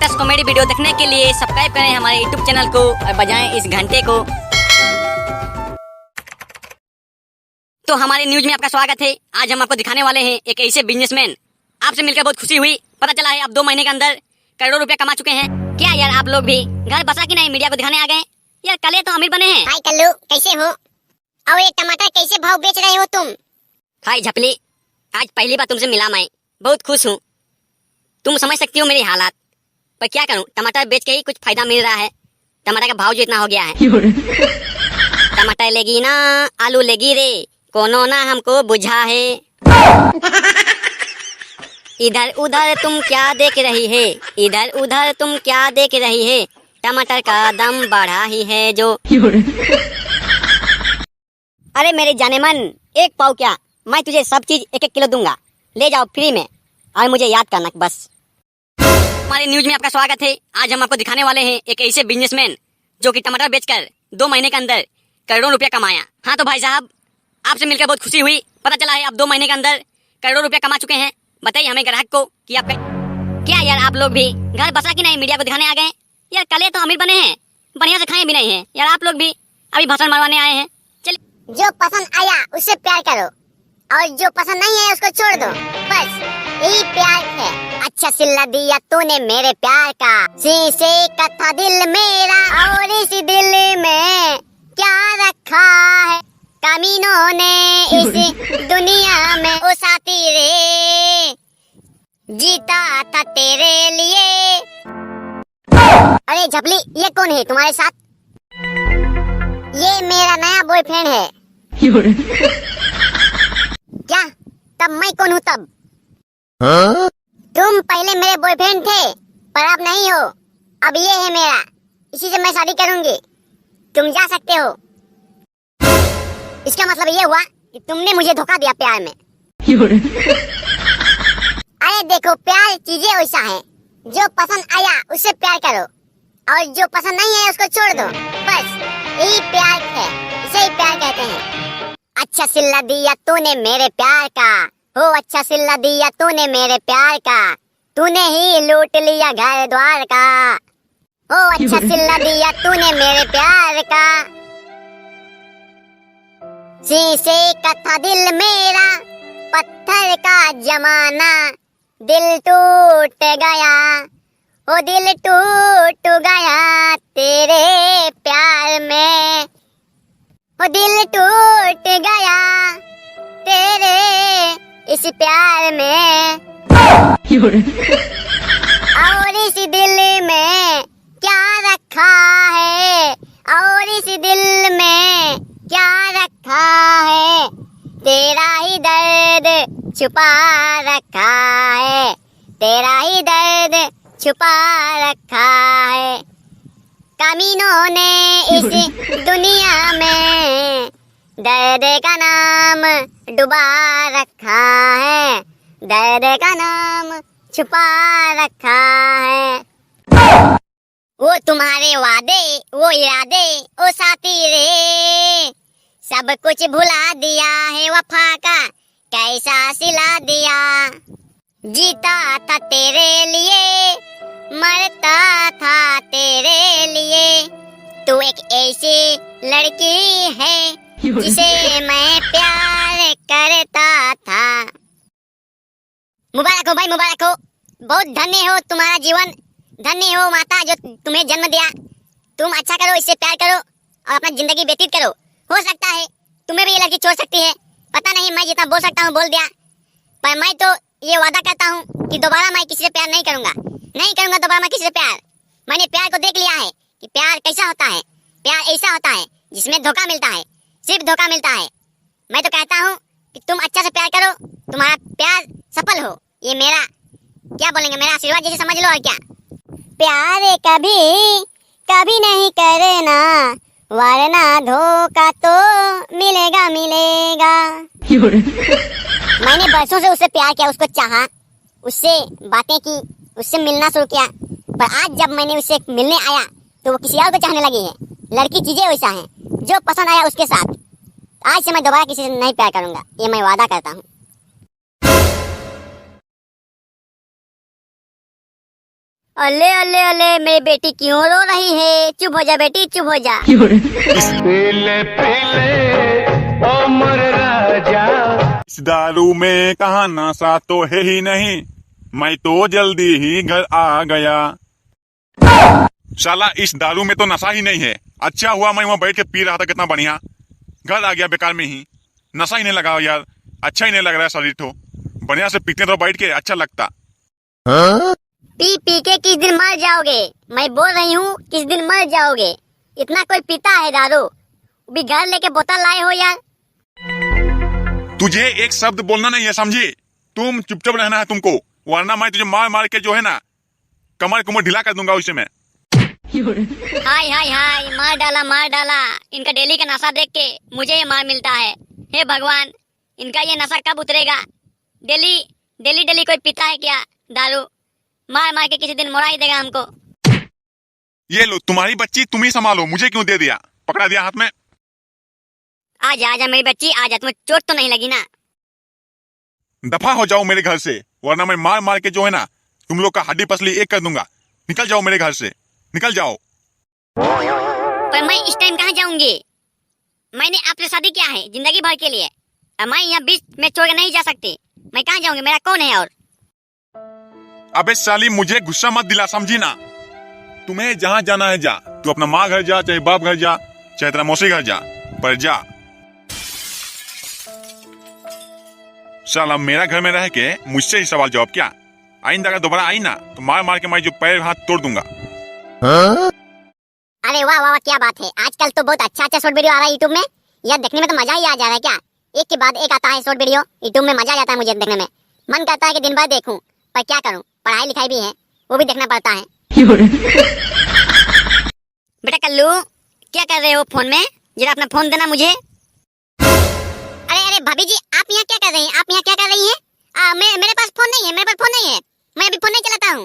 Latest comedy video देखने के लिए सब्सक्राइब करें हमारे यूट्यूब चैनल को और बजाएं इस घंटे को। तो हमारे न्यूज में आपका स्वागत है। आज हम आपको दिखाने वाले हैं एक ऐसे बिजनेसमैन, आपसे मिलकर बहुत खुशी हुई। पता चला है आप 2 महीने के अंदर करोड़ों रुपया कमा चुके हैं। क्या यार आप लोग भी घर बसा कि नहीं मीडिया को दिखाने आ गए? यार कल तो अमीर बने हैं। हाय कल्लू, कैसे हो? और ये टमाटर कैसे भाव बेच रहे हो तुम? हाय झपली, आज पहली बार तुमसे मिला, मैं बहुत खुश हूँ। तुम समझ सकती हो मेरी हालात, पर क्या करूँ, टमाटर बेच के ही कुछ फायदा मिल रहा है। टमाटर का भाव जो इतना हो गया है। टमाटर लेगी ना आलू लेगी रे, कोनो ना हमको बुझा है। इधर उधर तुम क्या देख रही है, इधर उधर तुम क्या देख रही है, टमाटर का दम बढ़ा ही है जो। अरे मेरे जाने मन, एक पाव क्या, मैं तुझे सब चीज 1-1 किलो दूंगा, ले जाओ फ्री में, और मुझे याद करना बस। हमारे न्यूज में आपका स्वागत है। आज हम आपको दिखाने वाले हैं एक ऐसे बिजनेसमैन जो कि टमाटर बेचकर 2 महीने के अंदर करोड़ों रुपया कमाया। हाँ तो भाई साहब, आपसे मिलकर बहुत खुशी हुई। पता चला है आप 2 महीने के अंदर करोड़ों रुपया कमा चुके हैं। बताइए हमें ग्राहक को कि आप क्या यार आप लोग भी घर बसा कि नहीं मीडिया को दिखाने आ गए? यार कल तो अमीर बने हैं, बढ़िया से खाए भी नहीं है। यार आप लोग भी अभी भाषण मारवाने आए हैं। चलिए, जो पसंद आया उससे प्यार करो, और जो पसंद नहीं है उसको छोड़ दो, बस यही प्यार है। अच्छा सिला दिया तूने मेरे प्यार का, शीशे का था दिल मेरा, और इस दिल में क्या रखा है कामीनों ने इस दुनिया में। ओ साथी रे, जीता था तेरे लिए। अरे झपली, ये कौन है तुम्हारे साथ? ये मेरा नया बॉयफ्रेंड है। क्या? तब मैं कौन हूँ तब? तुम पहले मेरे बॉयफ्रेंड थे, पर अब नहीं हो, अब ये है मेरा, इसी से मैं शादी करूंगी। तुम जा सकते हो। इसका मतलब ये हुआ कि तुमने मुझे धोखा दिया प्यार में। अरे देखो, प्यार चीजें वैसा है, जो पसंद आया उससे प्यार करो, और जो पसंद नहीं है उसको छोड़ दो, बस यही प्यार है, इसे ही प्यार कहते हैं। अच्छा सिला दिया तूने मेरे प्यार का, हो अच्छा सिला दिया तूने मेरे प्यार का, तूने ही लूट लिया घर द्वार का। हो अच्छा सिला दिया तूने मेरे प्यार का, शीशे का था दिल मेरा, पत्थर का जमाना, दिल टूट गया, ओ दिल टूट गया तेरे प्यार में, ओ दिल टूट गया तेरे इस प्यार में। और इस दिल में क्या रखा है, और इस दिल में क्या रखा है, तेरा ही दर्द छुपा रखा है, तेरा ही दर्द छुपा रखा है कामीनों ने इस दुनिया में। दर्द का नाम डुबा रखा है, दर्द का नाम छुपा रखा है। वो तुम्हारे वादे, वो इरादे, ओ साथी रे, सब कुछ भुला दिया है वफा का कैसा सिला दिया। जीता था तेरे लिए, मरता था तेरे लिए, तू एक ऐसी लड़की है जिसे मैं प्यार करता था। मुबारक हो भाई, मुबारक हो, बहुत धन्य हो तुम्हारा जीवन, धन्य हो माता जो तुम्हें जन्म दिया। तुम अच्छा करो, इससे प्यार करो और अपना जिंदगी व्यतीत करो। हो सकता है तुम्हें भी ये लड़की छोड़ सकती है, पता नहीं, मैं जितना बोल सकता हूँ बोल दिया, पर मैं तो ये वादा करता हूँ कि दोबारा मैं किसी से प्यार नहीं करूंगा, नहीं करूंगा दोबारा मैं किसी से प्यार। मैंने प्यार को देख लिया है कि प्यार कैसा होता है। प्यार ऐसा होता है जिसमें धोखा मिलता है, सिर्फ धोखा मिलता है। मैं तो कहता हूँ कि तुम अच्छा से प्यार करो, तुम्हारा प्यार सफल हो, ये मेरा क्या बोलेंगे, मेरा आशीर्वाद जैसे समझ लो। और क्या, प्यार कभी कभी नहीं करना, वरना धोखा तो मिलेगा मिलेगा। मैंने बरसों से उससे प्यार किया, उसको चाहा, उससे बातें की, उससे मिलना शुरू किया, पर आज जब मैंने उससे मिलने आया तो वो किसी और को चाहने लगी है। लड़की चीजें वैसा हैं, जो पसंद आया उसके साथ। आज से मैं दोबारा किसी से नहीं प्यार करूंगा, ये मैं वादा करता हूँ। अले अले अले, मेरी बेटी क्यों रो रही है? चुप हो जा बेटी, चुप हो जा। पीले पीले ओ मोर राजा। इस दारू में कहा नशा तो है ही नहीं, मैं तो जल्दी ही घर आ गया। साला इस दारू में तो नशा ही नहीं है। अच्छा हुआ मैं वहाँ बैठ के पी रहा था, कितना बढ़िया। घर आ गया बेकार में ही, नशा ही नहीं लगा यार, अच्छा ही नहीं लग रहा है शरीर तो। बढ़िया से पीते तो बैठ के अच्छा लगता। पी पी के किस दिन मर जाओगे, मैं बोल रही हूँ किस दिन मर जाओगे। इतना कोई पीता है दारू, भी घर लेके बोतल लाए हो यार। तुझे एक शब्द बोलना नहीं है, समझी? तुम चुपचाप रहना है तुमको, वरना मैं तुझे मार मार के जो है ना कमर कुमर ढीला कर दूंगा उसे मैं। हाय हाय हाय, मार डाला मार डाला। इनका डेली का नशा देख के मुझे ये मार मिलता है। हे भगवान, इनका ये नशा कब उतरेगा? डेली डेली डेली कोई पीता है क्या दारू? मार मार के किसी दिन मोड़ा ही देगा हमको। ये लो तुम्हारी बच्ची, तुम ही संभालो, मुझे क्यों दे दिया, पकड़ा दिया हाथ में। आजा आजा मेरी बच्ची आजा, तुम्हें चोट तो नहीं लगी ना? दफा हो जाओ मेरे घर से, वरना मैं मार मार के जो है ना तुम लोग का हड्डी पसली एक कर दूंगा। निकल जाओ मेरे घर से, निकल जाओ। पर मैं इस टाइम कहाँ जाऊंगी? मैंने आपसे शादी किया है जिंदगी भर के लिए, और मैं यहाँ बीच में छोड़ के नहीं जा सकती। मैं कहाँ जाऊंगी, मेरा कौन है? और अबे साली मुझे गुस्सा मत दिला, समझी ना? तुम्हें जहाँ जाना है जा, तू अपना माँ घर जा, चाहे बाप घर जा, चाहे तेरा मौसी घर जा, पर जा। साला मेरा घर में रह के मुझसे ही सवाल जवाब क्या? आइंदा अगर दोबारा आई ना तो मार मार के मैं जो पैर हाथ तोड़ दूंगा। अरे वाह वाह, क्या बात है। आजकल तो बहुत अच्छा अच्छा शॉर्ट वीडियो आ रहा है यूट्यूब में, यार देखने में तो मजा ही आ जा रहा है। क्या एक के बाद एक आता है शॉर्ट वीडियो यूट्यूब में, मजा आ जाता है मुझे देखने में। मन करता है कि दिन भर देखूं, पर क्या करूं, पढ़ाई लिखाई भी है, वो भी देखना पड़ता है। बेटा कल्लू, क्या कर रहे हो फोन में? जरा अपना फोन देना मुझे। अरे अरे भाभी जी, आप यहाँ क्या कर रही हैं? आप यहाँ क्या कर रही हैं? मेरे पास फोन नहीं है, मेरे पास फोन नहीं है, मैं अभी फोन नहीं चलाता हूँ।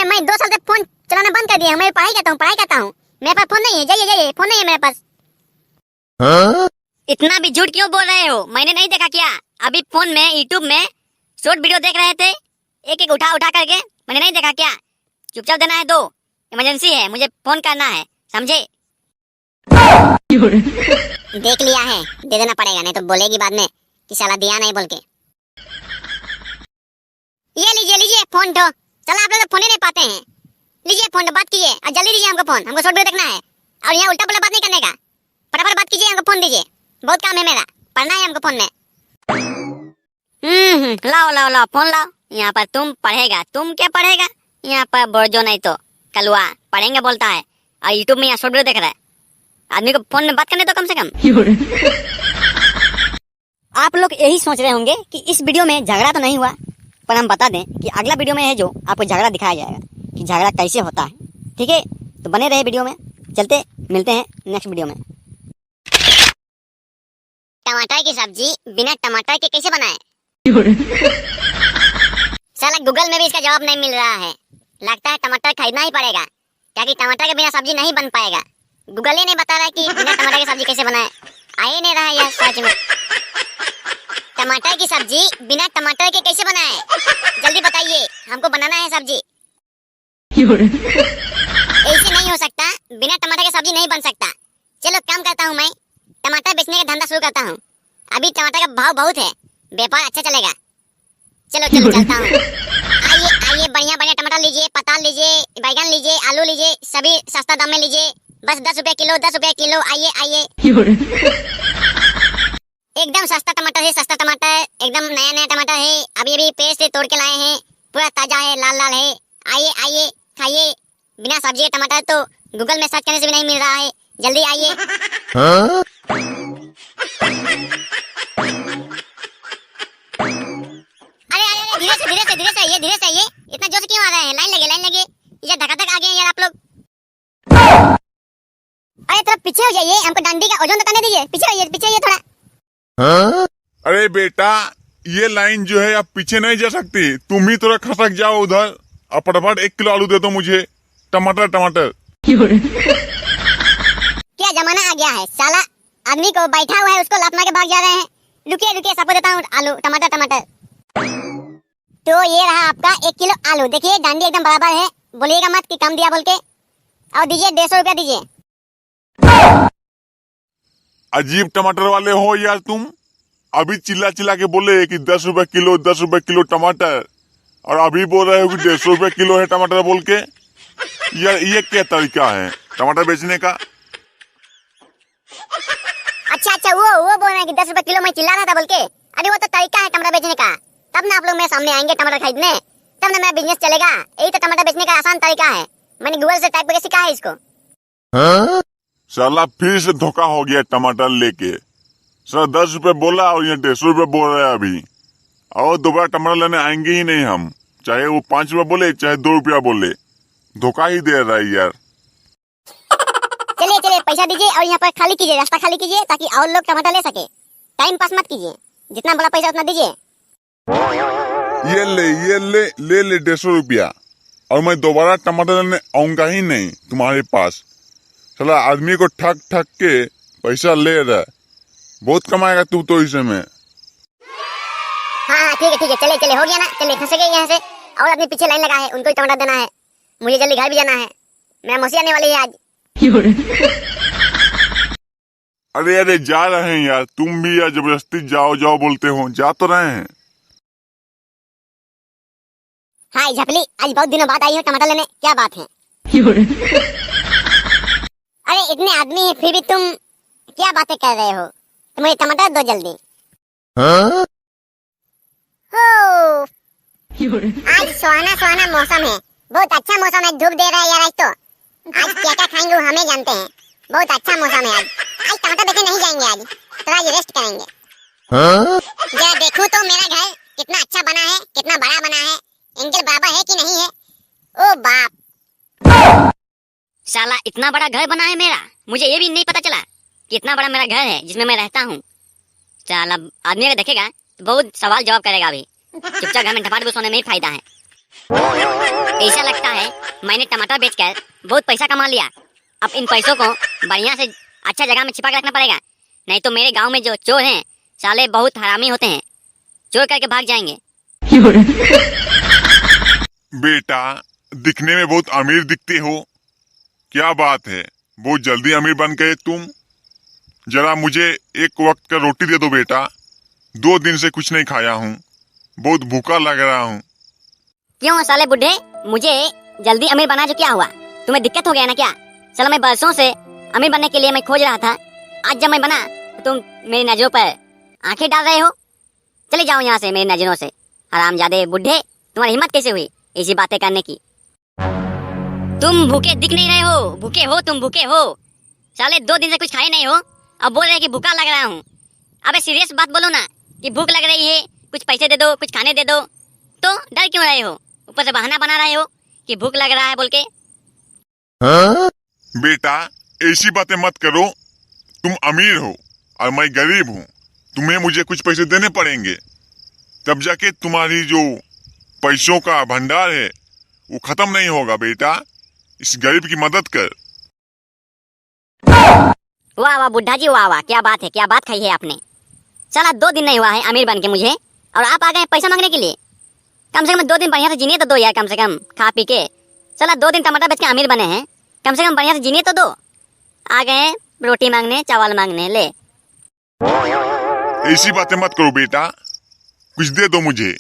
मैं 2 साल तक फोन चलाना बंद कर दिया हूँ। मैं पढ़ाई करता हूँ, मेरे पास फोन नहीं है। जाइए जाइए, फोन नहीं है मेरे पास। इतना भी झूठ क्यों बोल रहे हो? मैंने नहीं देखा क्या? अभी फोन में यूट्यूब में शॉर्ट वीडियो देख रहे थे, एक एक उठा उठा करके। मैंने नहीं देखा क्या? चुपचाप देना है, दो इमरजेंसी है, मुझे फोन करना है, समझे? देख लिया है, दे देना पड़ेगा, नहीं तो बोलेगी बाद में कि साला दिया नहीं बोल के। ये लीजिए लीजिए फोन तो। चला आप लोग तो फोन ही नहीं पाते हैं। लीजिए फोन तो, बात कीजिए और जल्दी दीजिए हमको फोन, हमको शॉर्ट वीडियो देखना है। और यहाँ उल्टा पुल्टा बात नहीं करने का, फटाफट बात कीजिए, हमको फोन दीजिए, बहुत काम है मेरा, पढ़ना है हमको फोन में। लाओ लाओ लाओ फोन लाओ। यहाँ पर तुम पढ़ेगा, तुम क्या पढ़ेगा? यहाँ पर बोझो नहीं तो कलुआ पढ़ेंगे बोलता है, और यूट्यूब में यहाँ शॉर्ट वीडियो देख रहा है। आदमी को फोन में बात करने दो कम से कम। आप लोग यही सोच रहे होंगे कि इस वीडियो में झगड़ा तो नहीं हुआ, पर हम बता दें कि अगला वीडियो में है जो आपको झगड़ा दिखाया जाएगा कि झगड़ा कैसे होता है। ठीक है, तो बने रहे वीडियो में। चलते मिलते हैं नेक्स्ट वीडियो में। टमाटर की सब्जी बिना टमाटर के कैसे बनाए? साला गूगल में भी इसका जवाब नहीं मिल रहा है। लगता है टमाटर खरीदना ही पड़ेगा, क्योंकि टमाटर के बिना सब्जी नहीं बन पाएगा। गूगल ही नहीं बता रहा कि बिना टमाटर की सब्जी कैसे बनाए। आ ही नहीं रहा है यार सच में। टमाटर की सब्जी बिना टमाटर के कैसे बनाए? जल्दी बताइए, हमको बनाना है सब्जी। ऐसे नहीं हो सकता, बिना टमाटर के सब्जी नहीं बन सकता। चलो काम करता हूँ, मैं टमाटर बेचने का धंधा शुरू करता हूँ। अभी टमाटर का भाव बहुत है, व्यापार अच्छा चलेगा। चलो चलो चलता हूँ। आइए आइए, बढ़िया बढ़िया टमाटर लीजिए, पताल लीजिए, बैगन लीजिए, आलू लीजिए, सभी सस्ता दाम में लीजिए, बस 10 रुपए किलो, 10 रुपए किलो। आइए आइए, एकदम सस्ता टमाटर है, सस्ता टमाटर, एकदम नया नया टमाटर है, अभी अभी पेड़ से तोड़ के लाए हैं, पूरा ताजा है, लाल लाल है। आइए आइए खाइए, बिना सब्जी टमाटर तो गूगल में सर्च करने से भी नहीं मिल रहा है। जल्दी आइए। अरे अरे धीरे से धीरे से धीरे से आइए, धीरे से आइए, इतना जोर से क्यों आ रहे हैं? लाइन लगे, ये धकाधक आ गए यार आप लोग। अरे थोड़ा पीछे हो जाइए, हमको डंडी का ओजन बताने दीजिए। पीछे आइए थोड़ा। अरे बेटा, ये लाइन जो है अब पीछे नहीं जा सकती, तुम ही थोड़ा खसक जाओ उधर, और फटाफट 1 किलो आलू दे दो मुझे। टमाटर टमाटर क्या जमाना आ गया है, साला आदमी को बैठा हुआ है उसको लात मार के भाग जा रहे हैं। रुकिए रुकिए, सबको देता हूँ आलू टमाटर टमाटर। तो ये रहा आपका 1 किलो आलू। देखिए डांडी एकदम बराबर है, बोलिएगा मत कि कम दिया बोल के। और दीजिए 150 रुपया दीजिए। अजीब टमाटर वाले हो यार तुम। अभी चिल्ला चिल्ला के बोले कि 10 रुपए किलो, 10 रुपए किलो टमाटर, और अभी बोल रहे हो कि 150 रुपए किलो है टमाटर बोल के। यार ये क्या तरीका है टमाटर बेचने का? अच्छा वो बोल रहे हैं कि 10 रुपए किलो मैं चिल्ला रहा था बोल के। अरे वो तो तरीका है टमाटर बेचने का, तब ना आप लोग मेरे सामने आएंगे टमाटर खरीदने, तब ना मेरा बिजनेस चलेगा। यही तो टमाटर बेचने का आसान तरीका है, मैंने गूगल से टाइप करके सीखा है इसको। साला फिर से धोखा हो गया टमाटर लेके। सर 10 रुपए बोला और ये 150 रुपए बोल रहे हैं अभी। और दोबारा टमाटर लेने आएंगे ही नहीं हम, चाहे वो 5 रुपए बोले चाहे 2 रुपया बोले। धोखा ही दे रहा है यार। चलिए पैसा दीजिए और यहाँ पर खाली कीजिए, रास्ता खाली कीजिए ताकि और लोग टमाटर ले सके। टाइम पास मत कीजिए, जितना बड़ा पैसा उतना दीजिए। ये ले 150 रुपया, और मैं दोबारा टमाटर लेने आऊंगा ही नहीं तुम्हारे पास। चला आदमी को ठग ठग के पैसा ले रहा है, बहुत कमाएगा तू तो इसे में। हाँ ठीक है चले हो गया ना। चलिए फंस गए यहाँ से, और आदमी पीछे लाइन लगा है, उनको ही टमाटर देना है। मुझे जल्दी घर भी जाना है, मेरा मौसी आने वाली है आज। अरे जा रहे हैं यार, तुम भी यार जबरदस्ती जाओ बोलते हो। जा तो रहे हैं। हाय झपली, आज बहुत दिनों बाद आई हो टमाटर लेने, क्या बात है? अरे इतने आदमी हैं फिर भी तुम क्या बातें कर रहे हो? तो मुझे टमाटर दो जल्दी। हो आज सुहाना मौसम है, बहुत अच्छा मौसम है, धूप दे रहा है यार। आज तो आज क्या खाएंगे वो हमें जानते हैं। बहुत अच्छा मौसम है आज टमाटर बेचने नहीं जाएंगे, आज थोड़ा रेस्ट करेंगे। जरा देखो तो मेरा घर कितना अच्छा बना है, कितना बड़ा बना है, एंगल बराबर है कि नहीं है? ओ बाप, साला इतना बड़ा घर बना है मेरा, मुझे ये भी नहीं पता चला कि इतना बड़ा मेरा घर है जिसमें मैं रहता हूँ। साला आदमी अगर देखेगा तो बहुत सवाल जवाब करेगा। अभी चुपचाप घर में ढपाट सोने में ही फायदा है। ऐसा लगता है मैंने टमाटर बेचकर बहुत पैसा कमा लिया। अब इन पैसों को बढ़िया से अच्छा जगह में छिपा के रखना पड़ेगा, नहीं तो मेरे गांव में जो चोर हैं साले बहुत हरामी होते हैं, चोर करके भाग जाएंगे। बेटा दिखने में बहुत अमीर दिखते हो, क्या बात है? बहुत जल्दी अमीर बन गए तुम। जरा मुझे एक वक्त का रोटी दे दो बेटा, 2 दिन से कुछ नहीं खाया हूँ, बहुत भूखा लग रहा हूँ। क्यों साले बुढ़े, मुझे जल्दी अमीर बना जो क्या हुआ? तुम्हें दिक्कत हो गया ना क्या? चलो मैं बरसों से अमीर बनने के लिए मैं खोज रहा था, आज जब मैं बना तो तुम मेरी नजरों पर आंखें डाल रहे हो। चले जाओ यहाँ से मेरी नजरों से, हरामजादे बुढ़े। तुम्हारी हिम्मत कैसे हुई ऐसी बातें करने की? तुम भूखे दिख नहीं रहे हो, भूखे हो तुम, भूखे हो साले। 2 दिन से कुछ खाए नहीं हो, अब बोल रहे हैं कि भूखा लग रहा हूँ। अबे सीरियस बात बोलो ना कि भूख लग रही है, कुछ पैसे दे दो, कुछ खाने दे दो। तो डर क्यों रहे हो? ऊपर से बहाना बना रहे हो कि भूख लग रहा है बोल के। बेटा ऐसी बातें मत करो, तुम अमीर हो और मैं गरीब हूँ, तुम्हें मुझे कुछ पैसे देने पड़ेंगे, तब जाके तुम्हारी जो पैसों का भंडार है वो खत्म नहीं होगा। बेटा इस गरीब की मदद कर। वाह वाह बुढ़ा जी, वाह वाह, क्या बात है, क्या बात कही है आपने। चला 2 दिन नहीं हुआ है अमीर बन के मुझे, और आप आ गए पैसा मांगने के लिए। कम से कम 2 दिन बढ़िया से जीने तो दो यार, कम से कम खा पी के। चला 2 दिन टमाटर बेच के अमीर बने हैं, कम से कम बढ़िया से जीने तो दो। आ गए रोटी मांगने, चावल मांगने। ले ऐसी बातें मत करो बेटा, कुछ दे दो मुझे।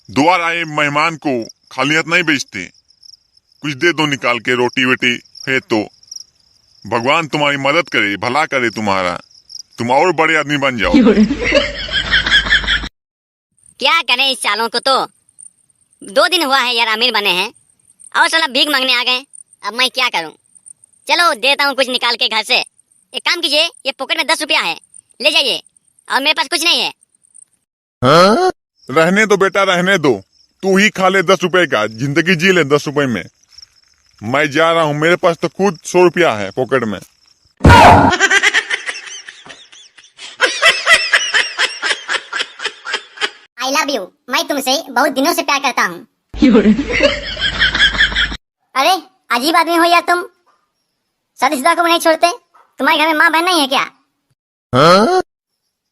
द्वार आए मेहमान को खाली हाथ नहीं बेचते, कुछ दे दो निकाल के। रोटी वेटी है तो भगवान तुम्हारी मदद करे, भला करे तुम्हारा, तुम और बड़े आदमी बन जाओ। क्या करें इस सालों को, तो 2 दिन हुआ है यार अमीर बने हैं, और साला भीख मांगने आ गए। अब मैं क्या करूं? चलो देता हूँ कुछ निकाल के घर से। एक काम कीजिए, ये पॉकेट में 10 रुपया है, ले जाइए, और मेरे पास कुछ नहीं है। रहने दो बेटा, रहने दो, तू ही खा ले 10 रुपए का, जिंदगी जी ले 10 रुपए में। मैं जा रहा हूँ, मेरे पास तो खुद 100 रुपया है पॉकेट में। आई लव यू, मैं तुमसे बहुत दिनों से प्यार करता हूँ। अरे अजीब आदमी हो यार तुम, शादीशुदा को नहीं छोड़ते। तुम्हारे घर में माँ बहन नहीं है क्या?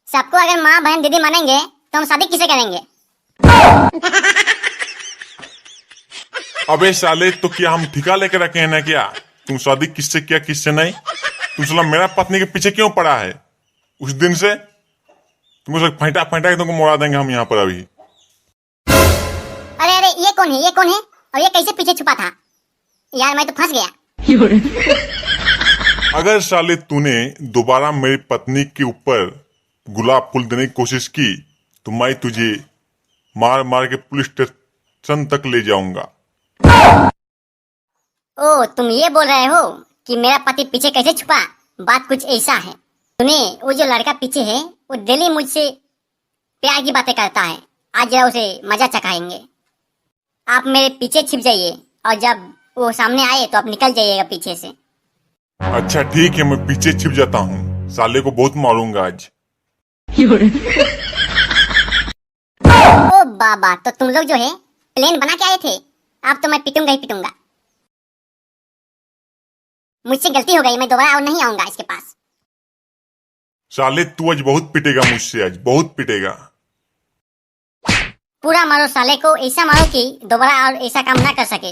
सबको अगर माँ बहन दीदी मानेंगे तो हम शादी किसे करेंगे? अबे साले, तो क्या हम ठिका लेकर रखे हैं ना क्या? तुम शादी किससे किया किससे नहीं? तुम साला मेरा पत्नी के पीछे क्यों पड़ा है? उस दिन से तुमको फैंटा फैंटा के तुमको मोड़ा देंगे हम यहाँ पर अभी। अरे अरे, ये कौन है, ये कौन है और ये कैसे पीछे छुपा था? यार मैं तो फंस गया। अगर साले तूने दोबारा मेरी पत्नी के ऊपर गुलाब फूल देने की कोशिश की तो मैं तुझे मार मार के पुलिस स्टेशन तक ले जाऊंगा। ओ, तुम ये बोल रहे हो कि मेरा पति पीछे कैसे छुपा? बात कुछ ऐसा है, सुने, वो जो लड़का पीछे है वो डेली मुझसे प्यार की बातें करता है। आज जरा उसे मजा चखाएंगे। आप मेरे पीछे छिप जाइए और जब वो सामने आए तो आप निकल जाइएगा पीछे से। अच्छा ठीक है, मैं पीछे छिप जाता हूँ। साले को बहुत मारूंगा आज। ओ बाबा, तो तुम लोग जो है प्लेन बना के आए थे। अब तो मैं पिटूंगा ही पिटूंगा। मुझसे गलती हो गई, मैं दोबारा और नहीं आऊंगा इसके पास। साले तू आज बहुत पिटेगा मुझसे, आज बहुत पिटेगा। पूरा मारो साले को, ऐसा मारो कि दोबारा और ऐसा काम ना कर सके।